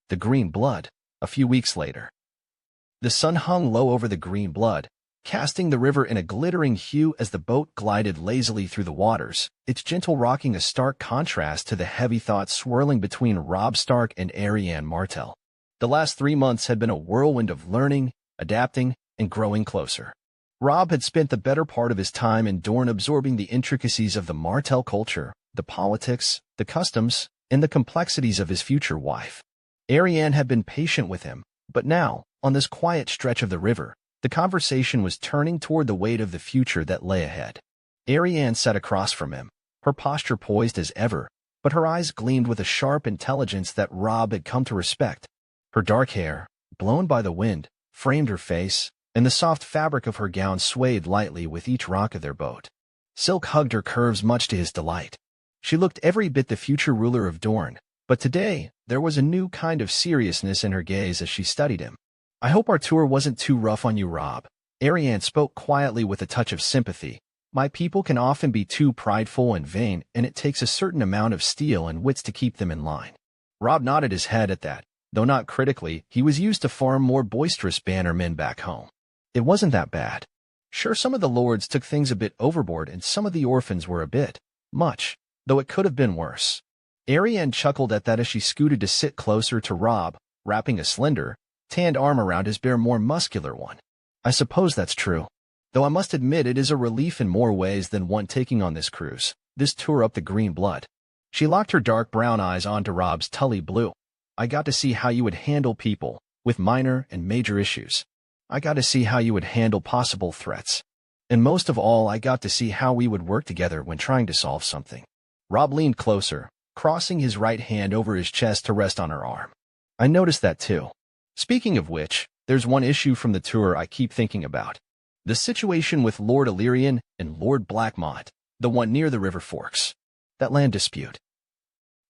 the green blood, a few weeks later. The sun hung low over the green blood, casting the river in a glittering hue as the boat glided lazily through the waters, its gentle rocking a stark contrast to the heavy thoughts swirling between Robb Stark and Arianne Martell. The last 3 months had been a whirlwind of learning, adapting, and growing closer. Robb had spent the better part of his time in Dorne absorbing the intricacies of the Martell culture, the politics, the customs, and the complexities of his future wife. Arianne had been patient with him, but now, on this quiet stretch of the river, the conversation was turning toward the weight of the future that lay ahead. Arianne sat across from him, her posture poised as ever, but her eyes gleamed with a sharp intelligence that Robb had come to respect. Her dark hair, blown by the wind, framed her face, and the soft fabric of her gown swayed lightly with each rock of their boat. Silk hugged her curves much to his delight. She looked every bit the future ruler of Dorne, but today there was a new kind of seriousness in her gaze as she studied him. "I hope our tour wasn't too rough on you, Robb." Arianne spoke quietly with a touch of sympathy. "My people can often be too prideful and vain, and it takes a certain amount of steel and wits to keep them in line." Robb nodded his head at that, though not critically. He was used to far more boisterous bannermen back home. It wasn't that bad. Sure, some of the lords took things a bit overboard and some of the orphans were a bit much, though it could have been worse. Arianne chuckled at that as she scooted to sit closer to Robb, wrapping a slender, tanned arm around his bare, more muscular one. "I suppose that's true. Though I must admit it is a relief in more ways than one taking on this cruise, this tour up the green blood." She locked her dark brown eyes onto Robb's tully blue. "I got to see how you would handle people, with minor and major issues. I got to see how you would handle possible threats. And most of all, I got to see how we would work together when trying to solve something." Robb leaned closer, crossing his right hand over his chest to rest on her arm. "I noticed that too. Speaking of which, there's one issue from the tour I keep thinking about. The situation with Lord Illyrian and Lord Blackmont, the one near the river forks. That land dispute.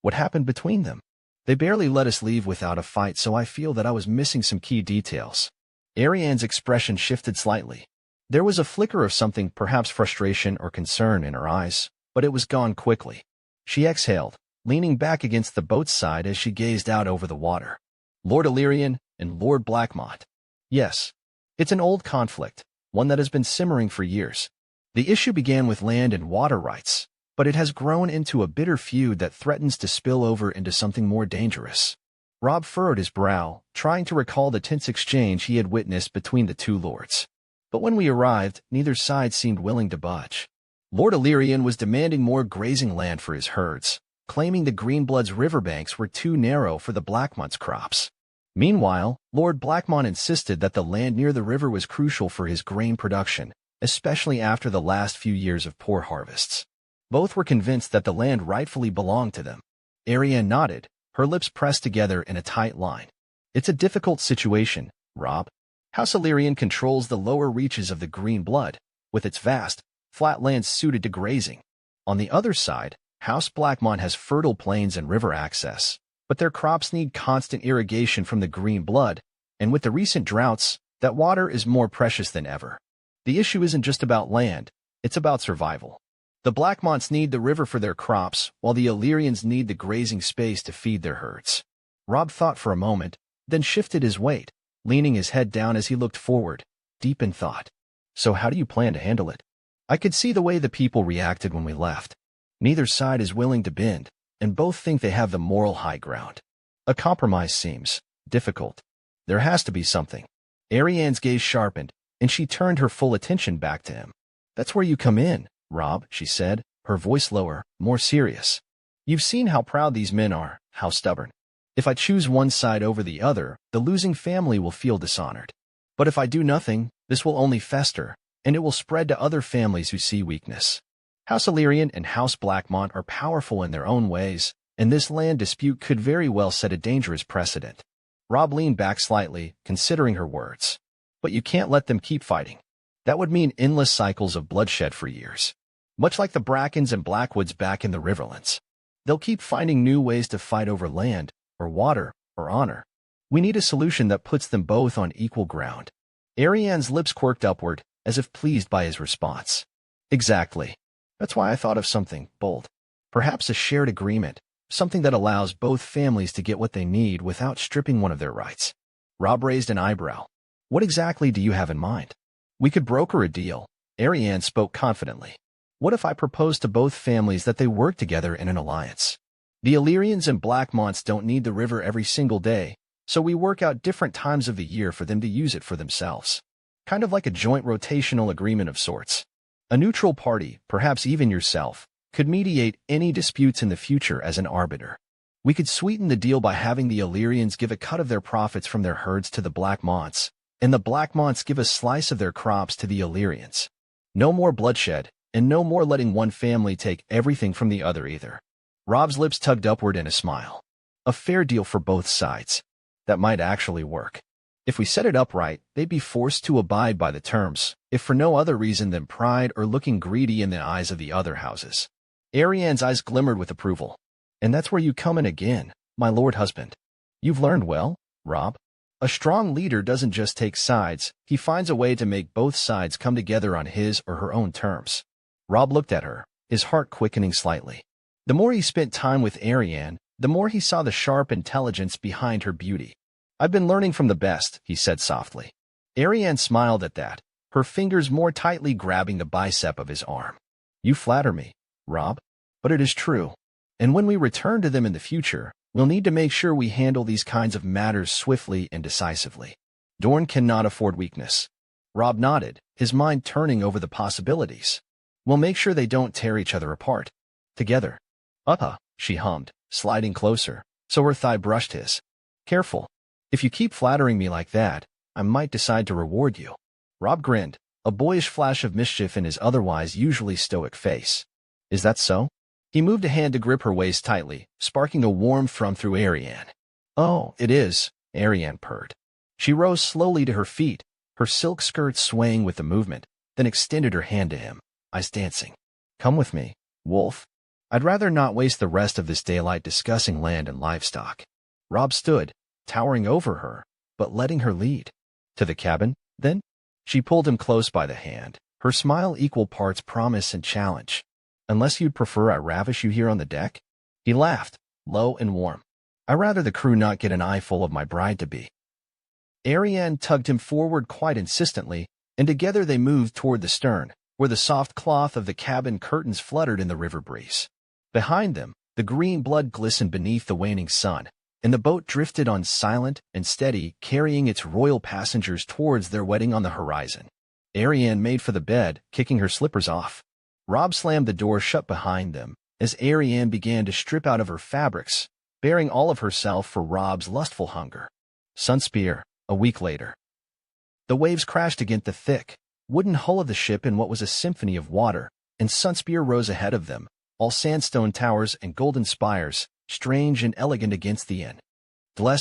What happened between them? They barely let us leave without a fight, so I feel that I was missing some key details." Arianne's expression shifted slightly. There was a flicker of something, perhaps frustration or concern, in her eyes, but it was gone quickly. She exhaled, leaning back against the boat's side as she gazed out over the water. "Lord Illyrian and Lord Blackmont. Yes, it's an old conflict, one that has been simmering for years. The issue began with land and water rights, but it has grown into a bitter feud that threatens to spill over into something more dangerous." Robb furrowed his brow, trying to recall the tense exchange he had witnessed between the two lords. But when we arrived, neither side seemed willing to budge. Lord Illyrian was demanding more grazing land for his herds, claiming the Greenblood's riverbanks were too narrow for the Blackmont's crops. Meanwhile, Lord Blackmont insisted that the land near the river was crucial for his grain production, especially after the last few years of poor harvests. Both were convinced that the land rightfully belonged to them. Arianne nodded, her lips pressed together in a tight line. "It's a difficult situation, Robb. House Illyrian controls the lower reaches of the Green Blood, with its vast, flat lands suited to grazing. On the other side, House Blackmont has fertile plains and river access, but their crops need constant irrigation from the Green Blood, and with the recent droughts, that water is more precious than ever. The issue isn't just about land, it's about survival. The Blackmonts need the river for their crops, while the Illyrians need the grazing space to feed their herds." Robb thought for a moment, then shifted his weight, leaning his head down as he looked forward, deep in thought. "So how do you plan to handle it?" "I could see the way the people reacted when we left. Neither side is willing to bend, and both think they have the moral high ground. A compromise seems difficult. There has to be something." Arianne's gaze sharpened, and she turned her full attention back to him. "That's where you come in, Robb," she said, her voice lower, more serious. "You've seen how proud these men are, how stubborn. If I choose one side over the other, the losing family will feel dishonored. But if I do nothing, this will only fester, and it will spread to other families who see weakness. House Illyrian and House Blackmont are powerful in their own ways, and this land dispute could very well set a dangerous precedent." Robb leaned back slightly, considering her words. "But you can't let them keep fighting. That would mean endless cycles of bloodshed for years. Much like the Brackens and Blackwoods back in the Riverlands. They'll keep finding new ways to fight over land, or water, or honor. We need a solution that puts them both on equal ground." Arianne's lips quirked upward, as if pleased by his response. "Exactly. That's why I thought of something bold. Perhaps a shared agreement, something that allows both families to get what they need without stripping one of their rights. Robb raised an eyebrow. What exactly do you have in mind? We could broker a deal. Arianne spoke confidently. What if I proposed to both families that they work together in an alliance? The Illyrians and Blackmonts don't need the river every single day, so we work out different times of the year for them to use it for themselves. Kind of like a joint rotational agreement of sorts. A neutral party, perhaps even yourself, could mediate any disputes in the future as an arbiter. We could sweeten the deal by having the Illyrians give a cut of their profits from their herds to the Blackmonts, and the Blackmonts give a slice of their crops to the Illyrians. No more bloodshed, and no more letting one family take everything from the other either. Robb's lips tugged upward in a smile. A fair deal for both sides. That might actually work. If we set it up right, they'd be forced to abide by the terms, if for no other reason than pride or looking greedy in the eyes of the other houses. Arianne's eyes glimmered with approval. And that's where you come in again, my lord husband. You've learned well, Robb. A strong leader doesn't just take sides, he finds a way to make both sides come together on his or her own terms. Robb looked at her, his heart quickening slightly. The more he spent time with Arianne, the more he saw the sharp intelligence behind her beauty. I've been learning from the best, he said softly. Arianne smiled at that, her fingers more tightly grabbing the bicep of his arm. You flatter me, Robb, but it is true. And when we return to them in the future, we'll need to make sure we handle these kinds of matters swiftly and decisively. Dorne cannot afford weakness. Robb nodded, his mind turning over the possibilities. We'll make sure they don't tear each other apart. Together. She hummed, sliding closer, so her thigh brushed his. Careful. If you keep flattering me like that, I might decide to reward you. Robb grinned, a boyish flash of mischief in his otherwise usually stoic face. Is that so? He moved a hand to grip her waist tightly, sparking a warm thrum through Arianne. Oh, it is, Arianne purred. She rose slowly to her feet, her silk skirt swaying with the movement, then extended her hand to him, eyes dancing. Come with me, wolf. I'd rather not waste the rest of this daylight discussing land and livestock. Robb stood, towering over her, but letting her lead. To the cabin, then? She pulled him close by the hand, her smile equal parts promise and challenge. Unless you'd prefer I ravish you here on the deck? He laughed, low and warm. I'd rather the crew not get an eyeful of my bride-to-be. Arianne tugged him forward quite insistently, and together they moved toward the stern, where the soft cloth of the cabin curtains fluttered in the river breeze. Behind them, the green blood glistened beneath the waning sun, and the boat drifted on silent and steady, carrying its royal passengers towards their wedding on the horizon. Arianne made for the bed, kicking her slippers off. Robb slammed the door shut behind them, as Arianne began to strip out of her fabrics, bearing all of herself for Robb's lustful hunger. Sunspear, a week later. The waves crashed against the thick, wooden hull of the ship in what was a symphony of water, and Sunspear rose ahead of them, all sandstone towers and golden spires, strange and elegant against the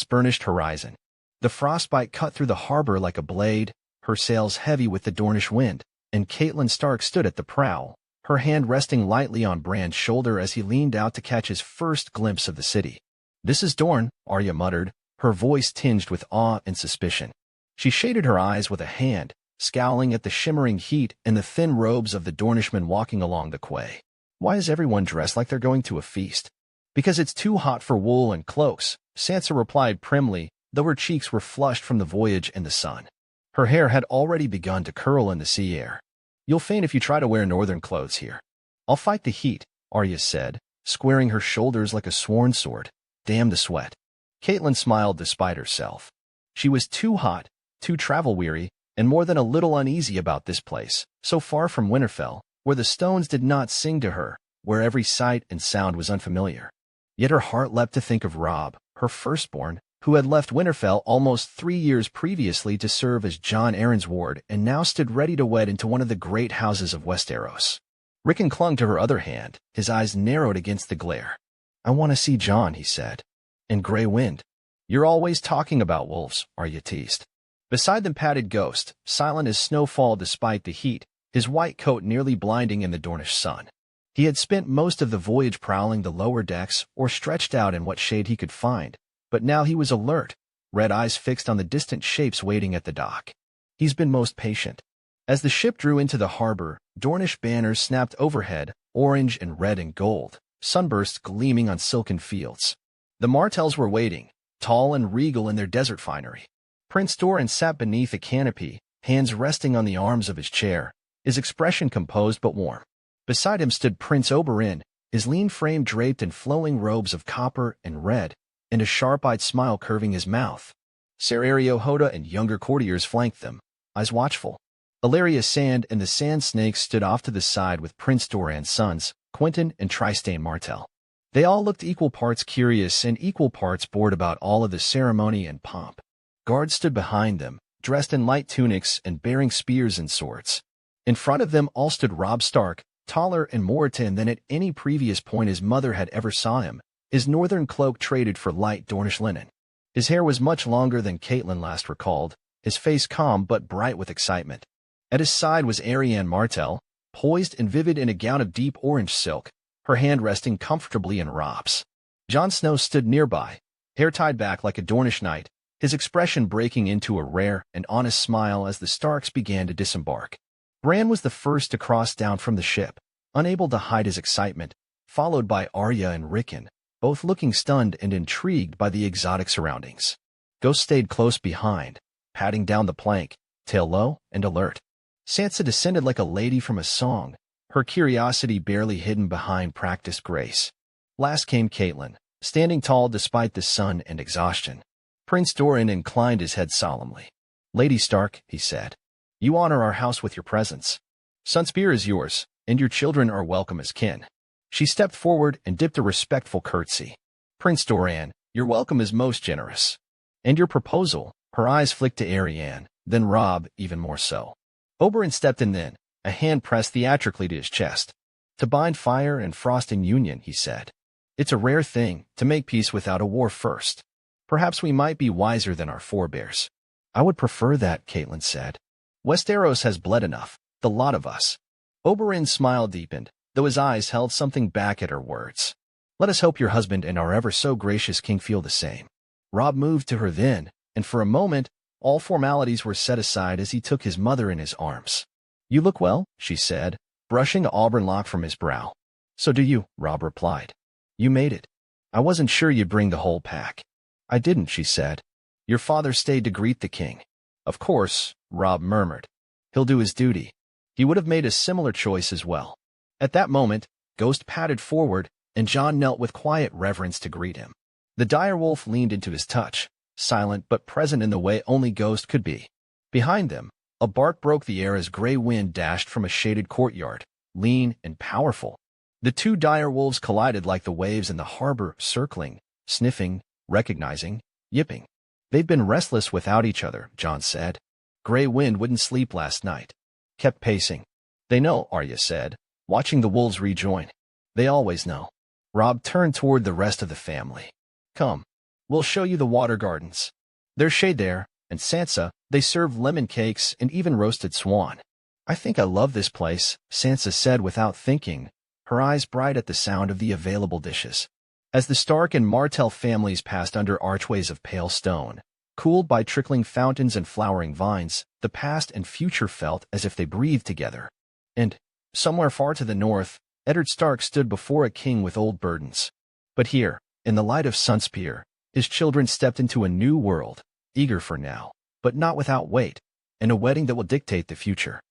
burnished horizon. The frostbite cut through the harbor like a blade, her sails heavy with the Dornish wind, and Catelyn Stark stood at the prow, her hand resting lightly on Bran's shoulder as he leaned out to catch his first glimpse of the city. This is Dorne, Arya muttered, her voice tinged with awe and suspicion. She shaded her eyes with a hand, scowling at the shimmering heat and the thin robes of the Dornishmen walking along the quay. Why is everyone dressed like they're going to a feast? Because it's too hot for wool and cloaks, Sansa replied primly, though her cheeks were flushed from the voyage and the sun. Her hair had already begun to curl in the sea air. You'll faint if you try to wear northern clothes here. I'll fight the heat, Arya said, squaring her shoulders like a sworn sword. Damn the sweat. Catelyn smiled despite herself. She was too hot, too travel-weary, and more than a little uneasy about this place, so far from Winterfell, where the stones did not sing to her, where every sight and sound was unfamiliar. Yet her heart leapt to think of Robb, her firstborn, who had left Winterfell almost 3 years previously to serve as Jon Arryn's ward and now stood ready to wed into one of the great houses of Westeros. Rickon clung to her other hand, his eyes narrowed against the glare. I want to see Jon, he said. And Grey Wind. You're always talking about wolves, Arya teased. Beside them padded Ghost, silent as snowfall despite the heat, his white coat nearly blinding in the Dornish sun. He had spent most of the voyage prowling the lower decks or stretched out in what shade he could find, but now he was alert, red eyes fixed on the distant shapes waiting at the dock. He's been most patient. As the ship drew into the harbor, Dornish banners snapped overhead, orange and red and gold, sunbursts gleaming on silken fields. The Martells were waiting, tall and regal in their desert finery. Prince Doran sat beneath a canopy, hands resting on the arms of his chair, his expression composed but warm. Beside him stood Prince Oberyn, his lean frame draped in flowing robes of copper and red, and a sharp-eyed smile curving his mouth. Ser Arryn Hoda and younger courtiers flanked them, eyes watchful. Illyria Sand and the Sand Snakes stood off to the side with Prince Doran's sons, Quentyn and Trystane Martell. They all looked equal parts curious and equal parts bored about all of the ceremony and pomp. Guards stood behind them, dressed in light tunics and bearing spears and swords. In front of them all stood Robb Stark, taller and more tan than at any previous point his mother had ever saw him, his northern cloak traded for light Dornish linen. His hair was much longer than Catelyn last recalled, his face calm but bright with excitement. At his side was Arianne Martell, poised and vivid in a gown of deep orange silk, her hand resting comfortably in Robb's. Jon Snow stood nearby, hair tied back like a Dornish knight, his expression breaking into a rare and honest smile as the Starks began to disembark. Bran was the first to cross down from the ship, unable to hide his excitement, followed by Arya and Rickon, both looking stunned and intrigued by the exotic surroundings. Ghost stayed close behind, patting down the plank, tail low and alert. Sansa descended like a lady from a song, her curiosity barely hidden behind practiced grace. Last came Catelyn, standing tall despite the sun and exhaustion. Prince Doran inclined his head solemnly. "Lady Stark," he said, "you honor our house with your presence. Sunspear is yours, and your children are welcome as kin." She stepped forward and dipped a respectful curtsy. "Prince Doran, your welcome is most generous. And your proposal," her eyes flicked to Arianne, then Robb even more so. Oberyn stepped in then, a hand pressed theatrically to his chest. "To bind fire and frost in union," he said. "It's a rare thing, to make peace without a war first. Perhaps we might be wiser than our forebears." "I would prefer that," Catelyn said. "Westeros has blood enough, the lot of us." Oberyn's smile deepened, though his eyes held something back at her words. "Let us hope your husband and our ever-so-gracious king feel the same." Robb moved to her then, and for a moment, all formalities were set aside as he took his mother in his arms. "You look well," she said, brushing an auburn lock from his brow. "So do you," Robb replied. "You made it. I wasn't sure you'd bring the whole pack." "I didn't," she said. "Your father stayed to greet the king." "Of course," Robb murmured. "He'll do his duty." He would have made a similar choice as well. At that moment, Ghost padded forward, and Jon knelt with quiet reverence to greet him. The direwolf leaned into his touch, silent but present in the way only Ghost could be. Behind them, a bark broke the air as gray wind dashed from a shaded courtyard, lean and powerful. The two direwolves collided like the waves in the harbor, circling, sniffing, recognizing, yipping. "They've been restless without each other," Jon said. "Gray wind wouldn't sleep last night. Kept pacing." "They know," Arya said, watching the wolves rejoin. "They always know." Robb turned toward the rest of the family. "Come. We'll show you the water gardens. There's shade there, and Sansa, they serve lemon cakes and even roasted swan." "I think I love this place," Sansa said without thinking, her eyes bright at the sound of the available dishes. As the Stark and Martell families passed under archways of pale stone, cooled by trickling fountains and flowering vines, the past and future felt as if they breathed together. And, somewhere far to the north, Eddard Stark stood before a king with old burdens. But here, in the light of Sunspear, his children stepped into a new world, eager for now, but not without weight, and a wedding that will dictate the future.